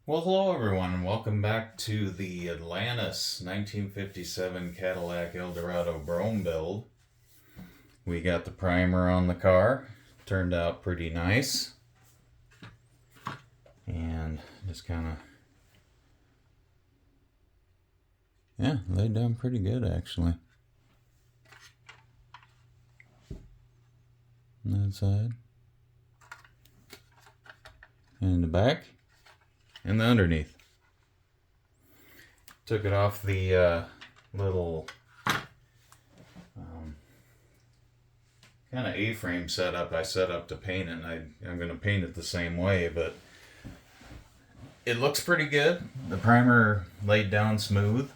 Well, hello everyone, and welcome back to the Atlantis 1957 Cadillac Eldorado Brougham build. We got the primer on the car, turned out pretty nice, and just kind of, laid down pretty good actually. On that side, and the back, and the underneath. Took it off the little kind of A-frame setup I set up to paint it, and I'm going to paint it the same way, but it looks pretty good. The primer laid down smooth,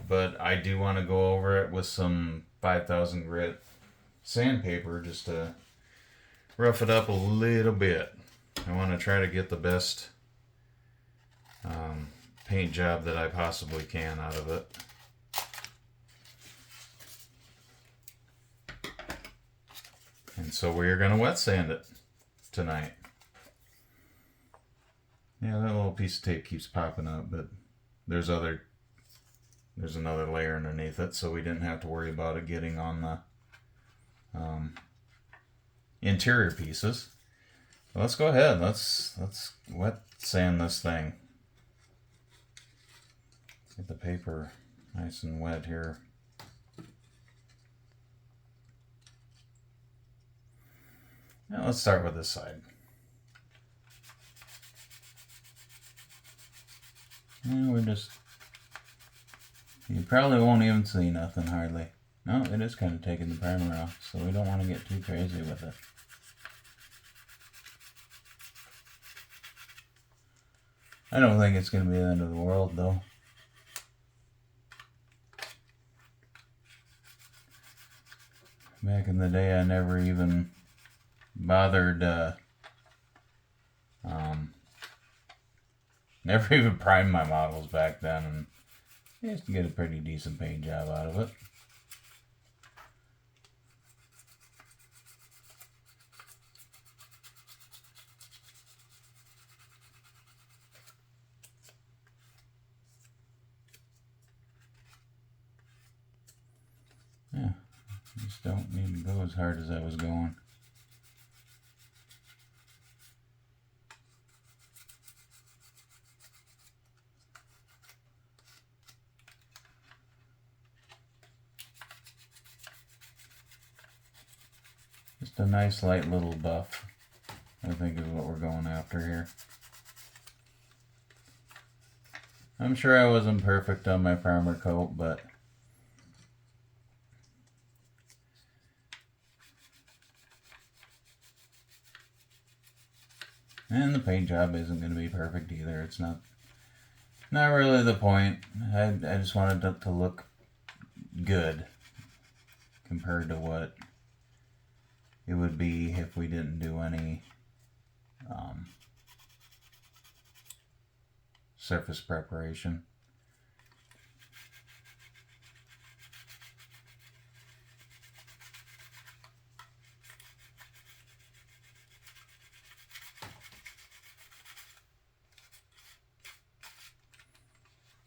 but I do want to go over it with some 5000 grit sandpaper just to rough it up a little bit. I want to try to get the best paint job that I possibly can out of it. And so we're going to wet sand it tonight. Yeah, that little piece of tape keeps popping up, but there's another layer underneath it, so we didn't have to worry about it getting on the interior pieces. Let's go ahead. Let's wet sand this thing. Get the paper nice and wet here. Now let's start with this side. And you probably won't even see nothing hardly. No, it is kind of taking the primer off, so we don't want to get too crazy with it. I don't think it's going to be the end of the world though. Back in the day, I never even bothered, never even primed my models back then, and I used to get a pretty decent paint job out of it. Yeah, just don't need to go as hard as I was going. Just a nice light little buff, I think, is what we're going after here. I'm sure I wasn't perfect on my primer coat, but and the paint job isn't going to be perfect either. It's not really the point. I just wanted it to look good compared to what it would be if we didn't do any surface preparation.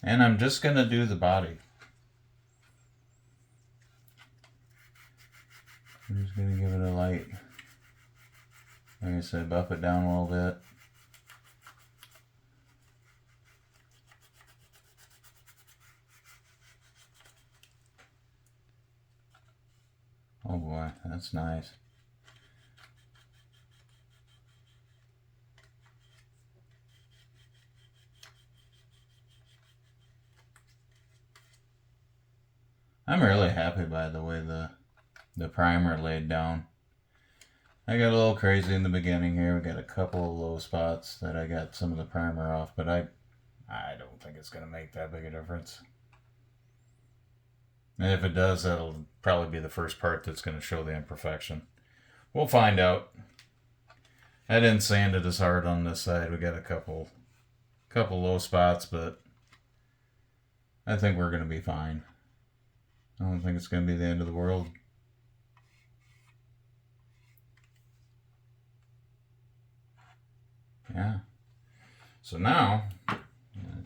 And I'm just going to do the body. I'm just going to give it a light, like I said, buff it down a little bit. Oh boy, that's nice. I'm really happy, by the way, the primer laid down. I got a little crazy in the beginning here. We got a couple of low spots that I got some of the primer off, but I don't think it's going to make that big a difference. And if it does, that'll probably be the first part that's going to show the imperfection. We'll find out. I didn't sand it as hard on this side. We got a couple low spots, but I think we're going to be fine. I don't think it's going to be the end of the world. Yeah. So now,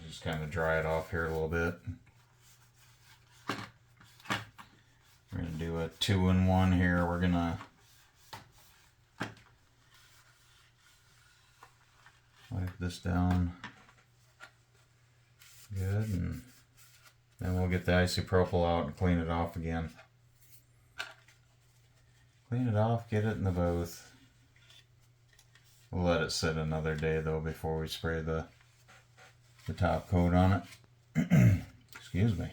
just kind of dry it off here a little bit. We're going to do a 2-in-1 here. We're going to wipe this down good, and then we'll get the isopropyl out and clean it off again. Clean it off, get it in the booth. We'll let it sit another day though before we spray the top coat on it. Excuse me.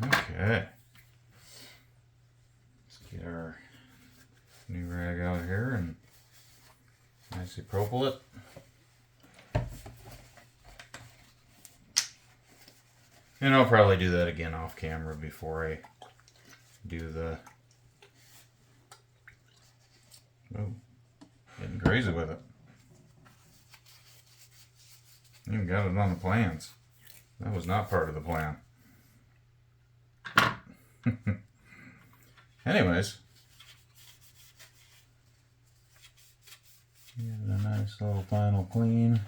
Okay. Let's get our new rag out here and isopropyl it. And I'll probably do that again off camera before I do the... Oh, getting crazy with it. Even got it on the plans. That was not part of the plan. Anyways. Give it a nice little final clean.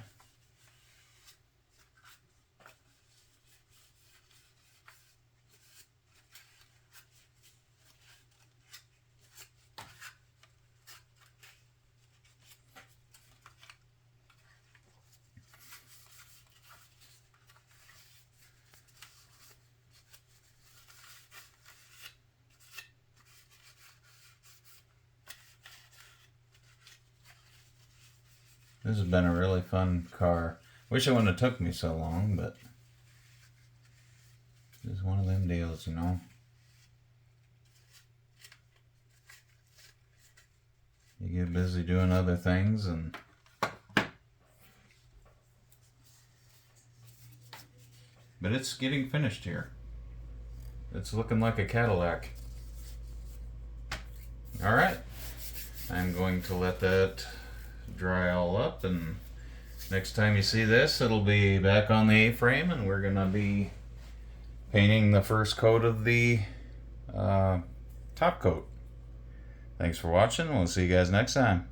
This has been a really fun car. Wish it wouldn't have took me so long, but it's one of them deals, you know. You get busy doing other things, and but it's getting finished here. It's looking like a Cadillac. Alright, I'm going to let that dry all up, and next time you see this, it'll be back on the A-frame, and we're gonna be painting the first coat of the top coat. Thanks for watching. We'll see you guys next time.